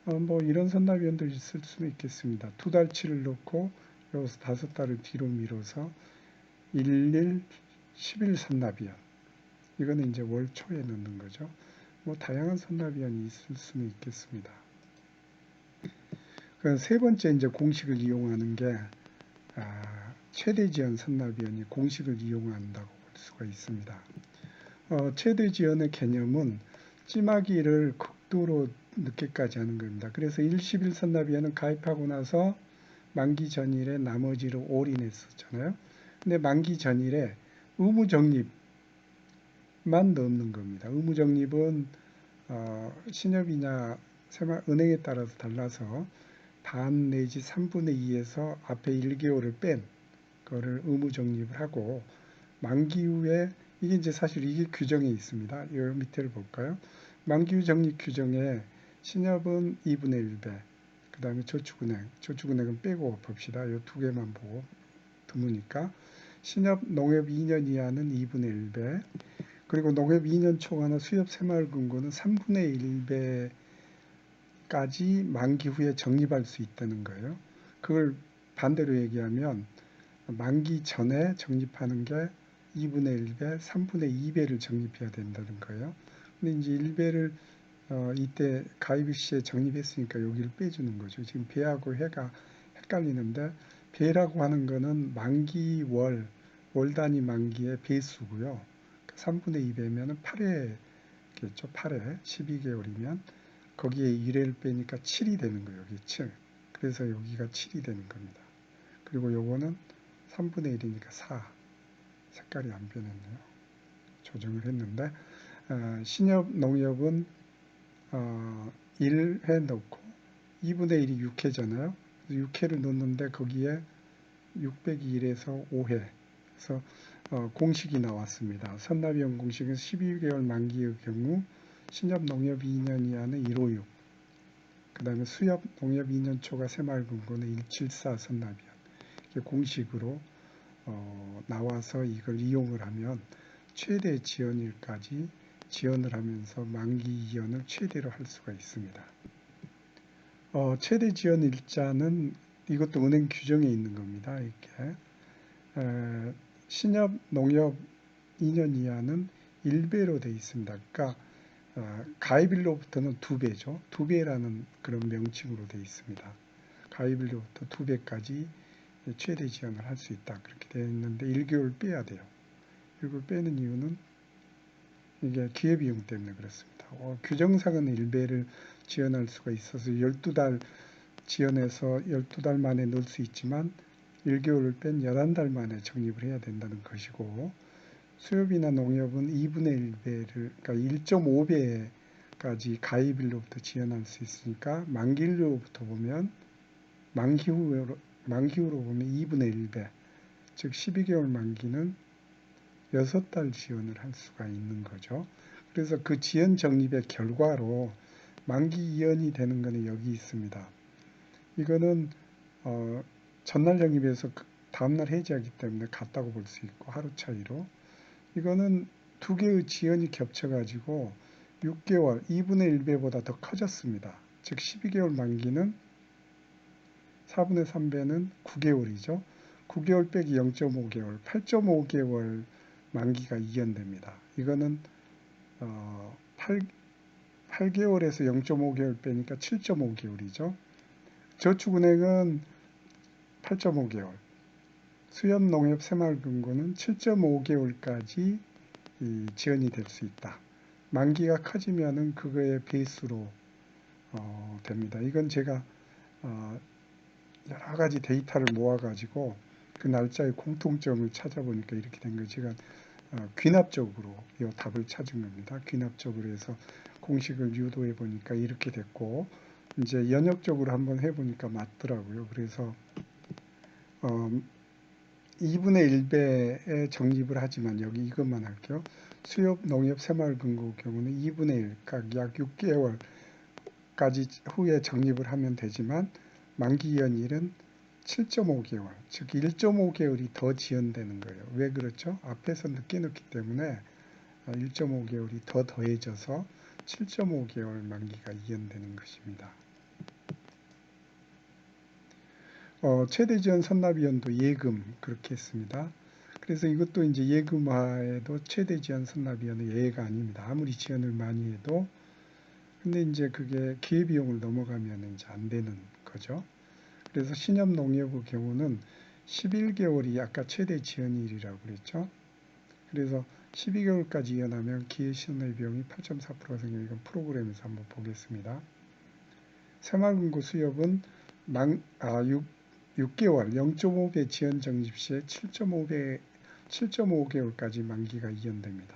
뭐 이런 선납위원도 있을 수는 있겠습니다. 2달치를 넣고 여기서 5달을 뒤로 밀어서 11, 10일 선납위원. 이거는 이제 월 초에 넣는 거죠. 뭐 다양한 선납위원이 있을 수는 있겠습니다. 그 세 번째 이제 공식을 이용하는 게 최대 지연 선납위원이 공식을 이용한다고 볼 수가 있습니다. 최대 지연의 개념은 찜하기를 극도로 늦게까지 하는 겁니다. 그래서 111 선납위원은 가입하고 나서 만기 전일에 나머지를 올인했었잖아요. 근데 만기 전일에 의무 적립만 넣는 겁니다. 의무 적립은 신협이냐 은행에 따라서 달라서 반 내지 3분의 2에서 앞에 1개월을 뺀 거를 의무 적립을 하고 만기 후에 이게 이제 사실 이게 규정에 있습니다. 이 밑에를 볼까요? 만기 후 적립 규정에 신협은 2분의 1배, 그 다음에 저축은행은 빼고 봅시다. 이 두 개만 보고 드무니까 신협 농협 2년 이하는 2분의 1배, 그리고 농협 2년 초과나 수협 새마을금고는 3분의 1배까지 만기 후에 적립할 수 있다는 거예요. 그걸 반대로 얘기하면 만기 전에 적립하는 게 2분의 1배, 3분의 2배를 적립해야 된다는 거예요. 근데 이제 1배를 이때 가입 시에 적립했으니까 여기를 빼주는 거죠. 지금 배하고 해가 헷갈리는데 배라고 하는 거는 만기 월 단위 만기의 배수고요. 3분의 2배면은 8회겠죠. 8회 12개월이면 거기에 1회를 빼니까 7이 되는 거예요. 여기 7. 그래서 여기가 7이 되는 겁니다. 그리고 요거는 3분의 1이니까 4. 색깔이 안 변했네요. 조정을 했는데 신협 농협은 1회 넣고 2분의 1이 6회잖아요. 6회를 넣는데 거기에 600이 1에서 5회. 그래서 공식이 나왔습니다. 선납위원 공식은 12개월 만기의 경우 신협 농협 2년 이하는 156. 그 다음에 수협 농협 2년 초과 새마을금고는 174 선납위원. 이게 공식으로 나와서 이걸 이용을 하면 최대 지연일까지 지연을 하면서 만기 이연을 최대로 할 수가 있습니다. 최대 지연 일자는 이것도 은행 규정에 있는 겁니다. 이렇게 신협 농협 2년 이하는 1배로 되어 있습니다. 그러니까 가입일로부터는 2배죠. 2배라는 그런 명칭으로 되어 있습니다. 가입일로부터 2배까지 최대 지연을 할 수 있다. 그렇게 되어 있는데 1개월 빼야 돼요. 이걸 빼는 이유는 이게 기회비용 때문에 그렇습니다. 규정상은 1배를 지연할 수가 있어서 12달 지연해서 12달 만에 넣을 수 있지만 1개월을 뺀 11달 만에 적립을 해야 된다는 것이고, 수협이나 농협은 2분의 1배를, 그러니까 1.5배까지 가입일로부터 지연할 수 있으니까 만기일로부터 보면 만기후로 보면 2분의 1배, 즉 12개월 만기는 6달 지연을 할 수가 있는 거죠. 그래서 그 지연 적립의 결과로 만기 이연이 되는 것은 여기 있습니다. 이거는 전날 적립해서 다음날 해지하기 때문에 같다고 볼 수 있고, 하루 차이로 이거는 두 개의 지연이 겹쳐가지고 6개월 2분의 1배보다 더 커졌습니다. 즉 12개월 만기는 4분의 3배는 9개월이죠. 9개월 빼기 0.5개월, 8.5개월 만기가 이연됩니다. 이거는 8개월에서 0.5개월 빼니까 7.5개월이죠. 저축은행은 8.5개월, 수협 농협 새마을금고는 7.5개월까지 지연이 될 수 있다. 만기가 커지면은 그거의 배수로 됩니다. 이건 제가 여러 가지 데이터를 모아가지고 그 날짜의 공통점을 찾아보니까 이렇게 된 거예요. 제가 귀납적으로 이 답을 찾은 겁니다. 귀납적으로 해서 공식을 유도해 보니까 이렇게 됐고, 이제 연역적으로 한번 해보니까 맞더라고요. 그래서 2분의 1배에 적립을 하지만 여기 이것만 할게요. 수협, 농협, 새마을금고 경우는 2분의 1, 그러니까 약 6개월까지 후에 적립을 하면 되지만 만기 연일은 7.5개월, 즉 1.5개월이 더 지연되는 거예요. 왜 그렇죠? 앞에서 늦게 넣기 때문에 1.5개월이 더 더해져서 7.5개월 만기가 이연되는 것입니다. 최대 지연 선납위원도 예금 그렇게 했습니다. 그래서 이것도 이제 예금화에도 최대 지연 선납위원은 예외가 아닙니다. 아무리 지연을 많이 해도. 근데 이제 그게 기회비용을 넘어가면 이제 안 되는 거죠. 그래서 신협농협의 경우는 11개월이 아까 최대 지연일이라고 그랬죠. 그래서 12개월까지 이어나면 기회손해비용이 8.4%가 생겨요. 이건 프로그램에서 한번 보겠습니다. 새마을금고 수협은 6개월 0.5배 지연 적립 시에 7.5개월까지 만기가 이연됩니다.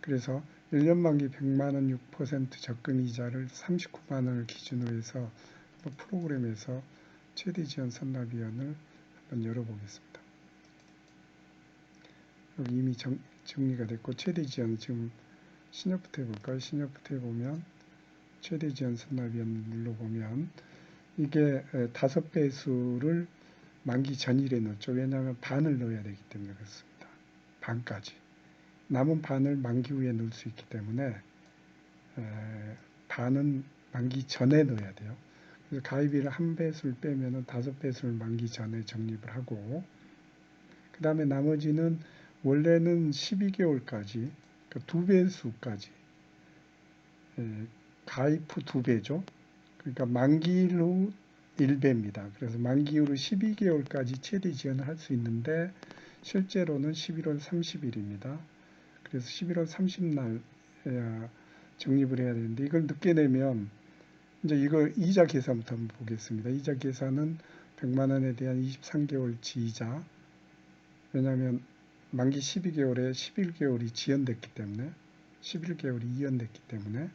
그래서 1년 만기 100만원 6% 적금 이자를 39만원을 기준으로 해서 프로그램에서 최대 지연 선납위원을 한번 열어보겠습니다. 여기 이미 정리가 됐고 최대 지연 지금 신협부터 해볼까요? 신협부터 해보면 최대 지연 선납위원 눌러보면 이게 5배수를 만기 전일에 넣었죠. 왜냐하면 반을 넣어야 되기 때문에 그렇습니다. 반까지. 남은 반을 만기 후에 넣을 수 있기 때문에 반은 만기 전에 넣어야 돼요. 그래서 가입비를 1배수를 빼면은 5배수를 만기 전에 적립을 하고, 그 다음에 나머지는 원래는 12개월까지, 그러니까 2배수까지, 가입 후 2배죠. 그러니까 만기일 후 1배입니다. 그래서 만기 후로 12개월까지 최대 지연을 할 수 있는데, 실제로는 11월 30일입니다. 그래서 11월 30날 적립을 해야 되는데, 이걸 늦게 내면 이제 이거 이자 계산부터 한번 보겠습니다. 이자 계산은 100만 원에 대한 23개월치 이자. 왜냐하면 만기 12개월에 11개월이 지연됐기 때문에 11개월이 이연됐기 때문에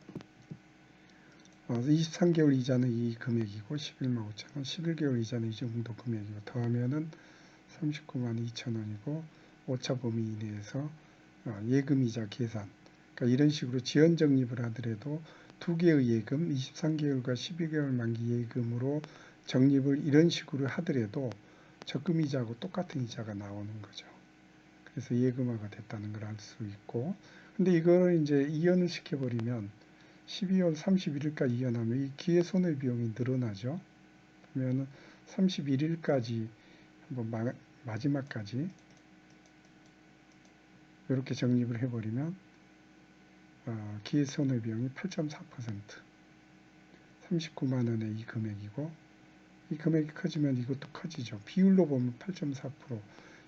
23개월 이자는 이 금액이고 11만 5천 원, 11개월 이자는 이 정도 금액이고 더하면은 39만 2천 원이고 오차 범위 이내에서 예금이자 계산. 그러니까 이런 식으로 지연 적립을 하더라도 2개의 예금, 23개월과 12개월 만기 예금으로 적립을 이런 식으로 하더라도 적금이자하고 똑같은 이자가 나오는 거죠. 그래서 예금화가 됐다는 걸 알 수 있고, 근데 이걸 이제 이연을 시켜버리면 12월 31일까지 이연하면 이 기회손해비용이 늘어나죠. 그러면 31일까지 한번 마지막까지 이렇게 적립을 해버리면 기회손해비용이 8.4%, 39만 원의 이 금액이고, 이 금액이 커지면 이것도 커지죠. 비율로 보면 8.4%,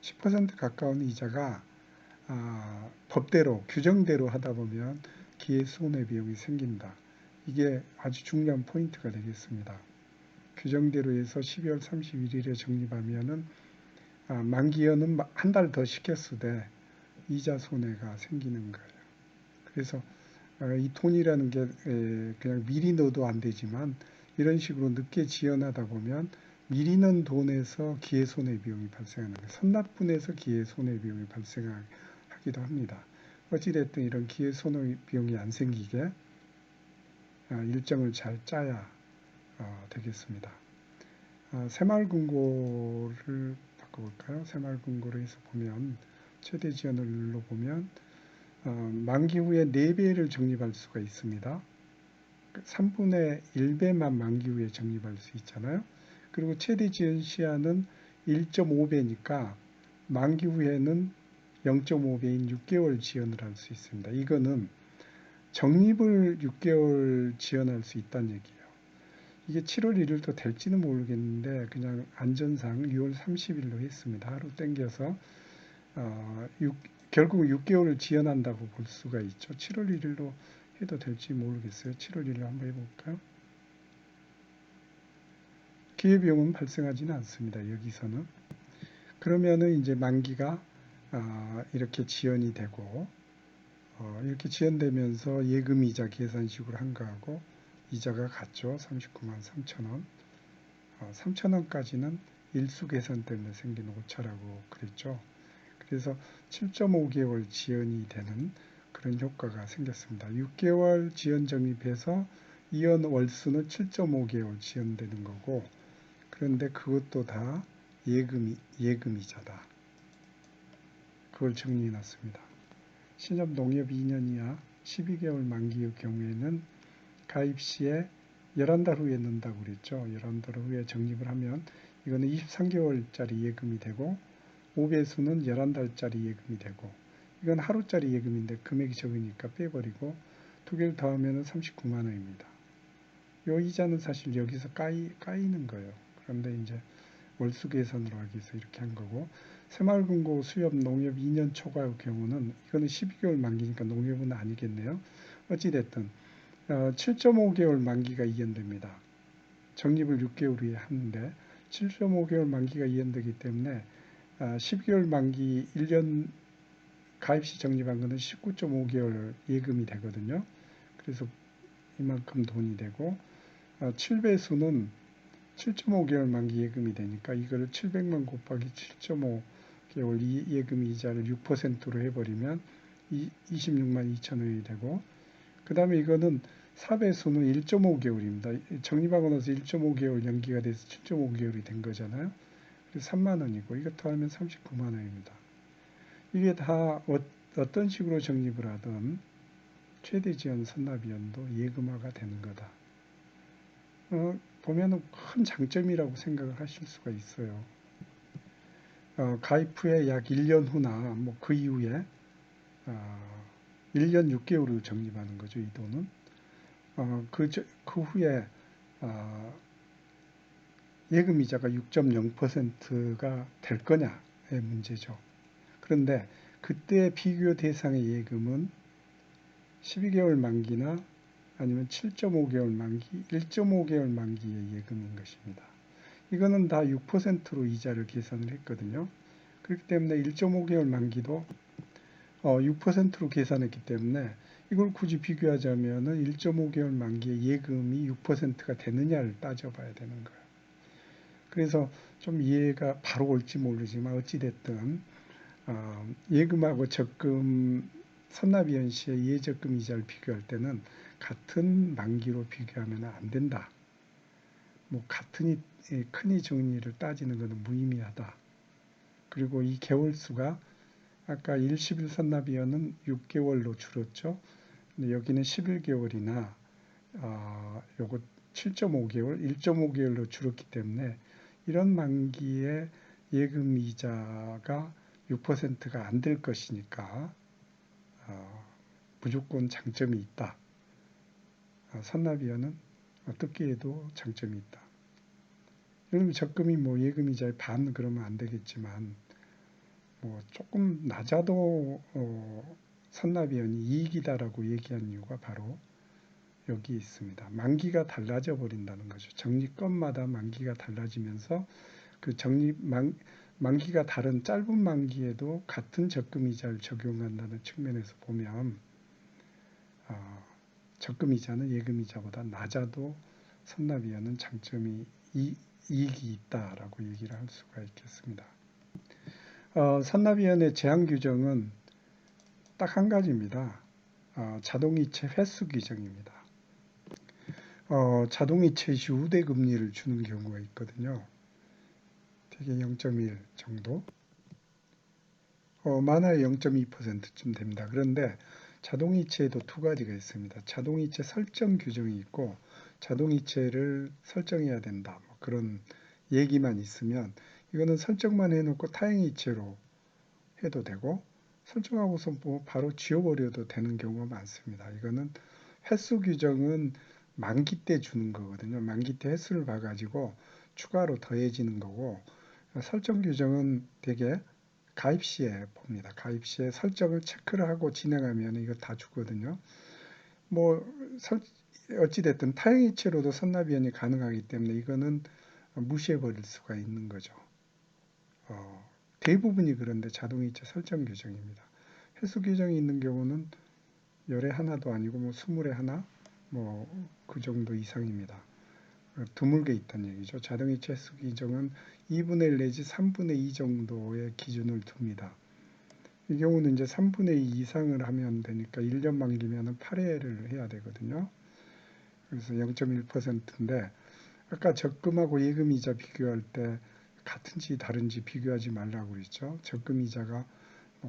10% 가까운 이자가 법대로 규정대로 하다 보면 기회손해비용이 생긴다. 이게 아주 중요한 포인트가 되겠습니다. 규정대로 해서 12월 31일에 적립하면은 만기연은 한 달 더 시켰으되 이자 손해가 생기는 거예요. 그래서 이 돈이라는 게 그냥 미리 넣어도 안 되지만 이런 식으로 늦게 지연하다 보면 미리 넣은 돈에서 기회손해비용이 발생하는 거예요. 선납분에서 기회손해비용이 발생하기도 합니다. 어찌됐든 이런 기회손해비용이 안 생기게 일정을 잘 짜야 되겠습니다. 새마을금고를 바꿔볼까요? 새마을금고를 해서 보면 최대 지연을 눌러보면 만기 후에 4배를 적립할 수가 있습니다. 3분의 1배만 만기 후에 적립할 수 있잖아요. 그리고 최대 지연 시한은 1.5배니까 만기 후에는 0.5배인 6개월 지연을 할 수 있습니다. 이거는 적립을 6개월 지연할 수 있다는 얘기예요. 이게 7월 1일도 될지는 모르겠는데 그냥 안전상 6월 30일로 했습니다. 하루 땡겨서 결국 6개월을 지연한다고 볼 수가 있죠. 7월 1일로 해도 될지 모르겠어요. 7월 1일 한번 해볼까요? 기회비용은 발생하지는 않습니다. 여기서는. 그러면은 이제 만기가 이렇게 지연이 되고 이렇게 지연되면서 예금이자 계산식으로 한거하고 이자가 같죠. 39만 3천 원. 3천 원까지는 일수 계산 때문에 생긴 오차라고 그랬죠. 그래서 7.5개월 지연이 되는 그런 효과가 생겼습니다. 6개월 지연 적립해서 이연 월수는 7.5개월 지연되는 거고, 그런데 그것도 다 예금이자다. 그걸 정리해 놨습니다. 신협농협 2년 이하 12개월 만기의 경우에는 가입 시에 11달 후에 넣는다고 그랬죠. 11달 후에 적립을 하면 이거는 23개월짜리 예금이 되고 5배수는 11달짜리 예금이 되고, 이건 하루짜리 예금인데 금액이 적으니까 빼버리고 2개를 더하면 39만 원입니다. 요 이자는 사실 여기서 까이는 거예요. 그런데 이제 월수 계산으로 하기 위해서 이렇게 한 거고, 새마을금고 수협 농협 2년 초과의 경우는 이거는 12개월 만기니까 농협은 아니겠네요. 어찌됐든 7.5개월 만기가 이연됩니다. 적립을 6개월 후에 하는데 7.5개월 만기가 이연되기 때문에 12개월 만기 1년 가입시 적립한 거는 19.5개월 예금이 되거든요. 그래서 이만큼 돈이 되고 7배수는 7.5개월 만기 예금이 되니까 이거를 700만 곱하기 7.5개월 예금 이자를 6%로 해버리면 26만 2천 원이 되고, 그 다음에 이거는 4배수는 1.5개월입니다. 적립하고 나서 1.5개월 연기가 돼서 7.5개월이 된 거잖아요. 그래서 3만 원이고 이것도 하면 39만 원입니다. 이게 다 어떤 식으로 적립을 하든 최대 지원 선납위원도 예금화가 되는 거다. 보면은 큰 장점이라고 생각을 하실 수가 있어요. 가입 후에 약 1년 후나 뭐 그 이후에 1년 6개월을 적립하는 거죠. 이 돈은. 그 후에 예금이자가 6.0%가 될 거냐의 문제죠. 그런데 그때 비교 대상의 예금은 12개월 만기나 아니면 7.5개월 만기, 1.5개월 만기의 예금인 것입니다. 이거는 다 6%로 이자를 계산을 했거든요. 그렇기 때문에 1.5개월 만기도 6%로 계산했기 때문에 이걸 굳이 비교하자면 1.5개월 만기의 예금이 6%가 되느냐를 따져봐야 되는 거예요. 그래서 좀 이해가 바로 올지 모르지만 어찌됐든 예금하고 적금 선납위원 시의 예적금 이자를 비교할 때는 같은 만기로 비교하면 안 된다. 뭐 같은 큰이 정리를 따지는 것은 무의미하다. 그리고 이 개월수가 아까 일시bil 선납위원은 6개월로 줄었죠. 근데 여기는 11개월이나 요거 7.5개월, 1.5개월로 줄었기 때문에 이런 만기에 예금 이자가 6%가 안 될 것이니까 무조건 장점이 있다. 선납위원은 어떻게 해도 장점이 있다. 여러분 적금이 뭐 예금 이자의 반 그러면 안 되겠지만 뭐 조금 낮아도 선납위원이 이익이다라고 얘기한 이유가 바로 여기 있습니다. 만기가 달라져 버린다는 거죠. 적립건마다 만기가 달라지면서 그 만기가 다른 짧은 만기에도 같은 적금이자를 적용한다는 측면에서 보면 적금이자는 예금이자보다 낮아도 선납위원은 장점이 이익이 있다라고 얘기를 할 수가 있겠습니다. 선납위원의 제한 규정은 딱 한 가지입니다. 자동이체 횟수 규정입니다. 자동이체 시 우대금리를 주는 경우가 있거든요. 대개 0.1 정도. 많아야 0.2%쯤 됩니다. 그런데 자동이체에도 두 가지가 있습니다. 자동이체 설정 규정이 있고 자동이체를 설정해야 된다. 뭐 그런 얘기만 있으면 이거는 설정만 해놓고 타행이체로 해도 되고 설정하고서 뭐 바로 지워버려도 되는 경우가 많습니다. 이거는 횟수 규정은 만기 때 주는 거거든요. 만기 때 횟수를 봐가지고 추가로 더해지는 거고 설정 규정은 되게 가입 시에 봅니다. 가입 시에 설정을 체크를 하고 진행하면 이거 다 주거든요. 뭐 어찌됐든 타행이체로도 선납위원이 가능하기 때문에 이거는 무시해 버릴 수가 있는 거죠. 대부분이 그런데 자동이체 설정 규정입니다. 횟수 규정이 있는 경우는 열에 하나도 아니고 뭐 20에 하나 뭐 그 정도 이상입니다. 드물게 있다는 얘기죠. 자동이체 횟수 규정은 2분의 1 내지 3분의 2 정도의 기준을 둡니다. 이 경우는 이제 3분의 2 이상을 하면 되니까 1년 만기면 8회를 해야 되거든요. 그래서 0.1%인데 아까 적금하고 예금이자 비교할 때 같은지 다른지 비교하지 말라고 그랬죠. 적금이자가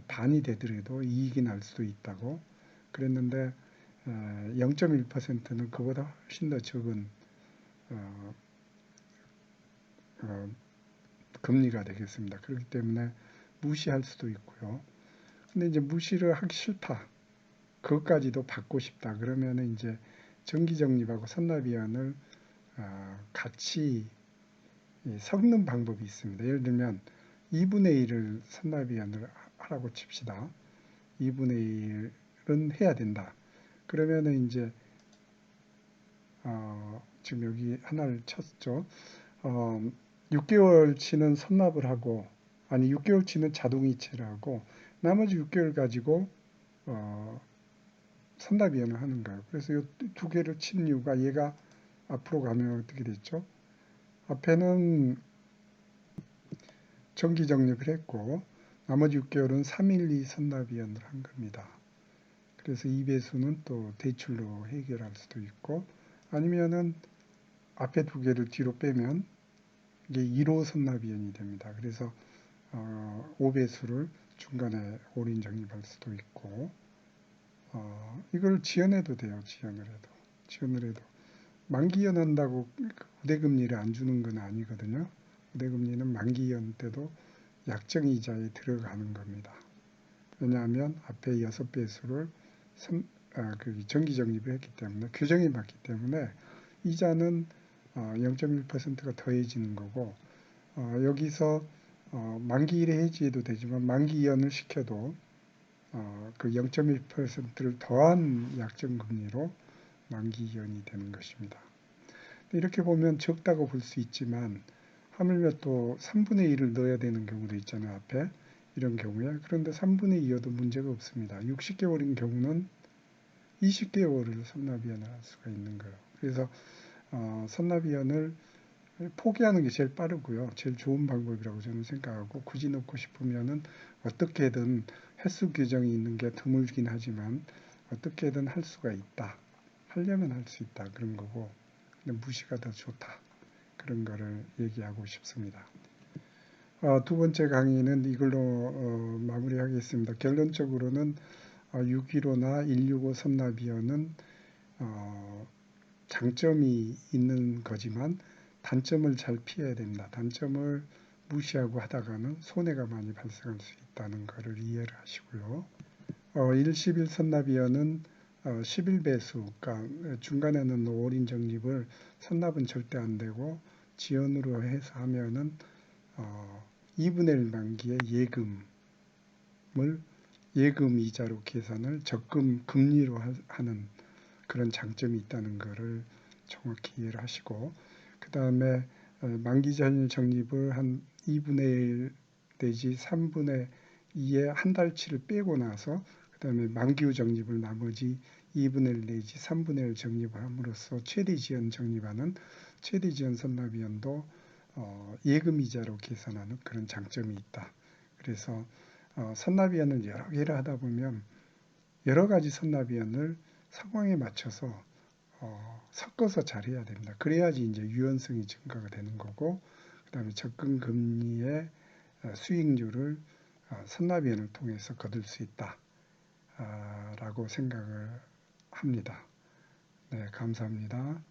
반이 되더라도 이익이 날 수도 있다고 그랬는데 0.1%는 그보다 훨씬 더 적은 금리가 되겠습니다. 그렇기 때문에 무시할 수도 있고요. 근데 이제 무시를 하기 싫다. 그것까지도 받고 싶다. 그러면은 이제 정기적립하고 선납이원을 같이 섞는 방법이 있습니다. 예를 들면 2분의 1을 선납이원을 하라고 칩시다. 2분의 1은 해야 된다. 그러면은 이제 지금 여기 하나를 쳤죠. 6개월치는 선납을 하고, 아니 6개월치는 자동이체를 하고, 나머지 6개월 가지고 선납이원을 하는 거예요. 그래서 이 두 개를 친 이유가 얘가 앞으로 가면 어떻게 됐죠? 앞에는 정기 적립을 했고 나머지 6개월은 312 선납이원을 한 겁니다. 그래서 이 배수는 또 대출로 해결할 수도 있고 아니면은 앞에 두 개를 뒤로 빼면 이게 1호 선납이원이 됩니다. 그래서 5배수를 중간에 올인 적립할 수도 있고 이걸 지연해도 돼요. 지연을 해도 만기연 한다고 우대금리를 안 주는 건 아니거든요. 우대금리는 만기연 때도 약정이자에 들어가는 겁니다. 왜냐하면 앞에 6배수를 정기적립을 했기 때문에 규정이 맞기 때문에 이자는 0.1%가 더해지는 거고 여기서 만기일에 해지해도 되지만 만기연을 시켜도 그 0.1%를 더한 약정금리로 만기연이 되는 것입니다. 이렇게 보면 적다고 볼 수 있지만 하물며 또 3분의 1을 넣어야 되는 경우도 있잖아요. 앞에 이런 경우에. 그런데 3분의 2여도 문제가 없습니다. 60개월인 경우는 20개월을 선납위원을 할 수가 있는 거예요. 그래서 선납위원을 포기하는 게 제일 빠르고요. 제일 좋은 방법이라고 저는 생각하고 굳이 넣고 싶으면은 어떻게든 횟수 규정이 있는 게 드물긴 하지만 어떻게든 할 수가 있다. 하려면 할 수 있다. 그런 거고 근데 무시가 더 좋다. 그런 거를 얘기하고 싶습니다. 두 번째 강의는 이걸로 마무리하겠습니다. 결론적으로는 615나 165 선납위원은 장점이 있는 거지만 단점을 잘 피해야 됩니다. 단점을 무시하고 하다가는 손해가 많이 발생할 수 있다는 것을 이해를 하시고요. 111 선납위원은 11배수, 그러니까 중간에는 올인 적립을 선납은 절대 안 되고 지연으로 해서 하면은 2분의 1 만기의 예금 이자로 계산을 적금 금리로 하는 그런 장점이 있다는 것을 정확히 이해를 하시고 그 다음에 만기 전 적립을 한 2분의 1 내지 3분의 2의 한 달치를 빼고 나서 그 다음에 만기 후 적립을 나머지 2분의 1 내지 3분의 1 적립을 함으로써 최대 지연 적립하는 최대 지연 선납위원도 예금이자로 계산하는 그런 장점이 있다. 그래서 선납위원을 여러 개를 하다 보면 여러 가지 선납위원을 상황에 맞춰서 섞어서 잘 해야 됩니다. 그래야지 이제 유연성이 증가가 되는 거고 그다음에 접근 금리의 수익률을 선납위원을 통해서 거둘 수 있다라고 생각을 합니다. 네, 감사합니다.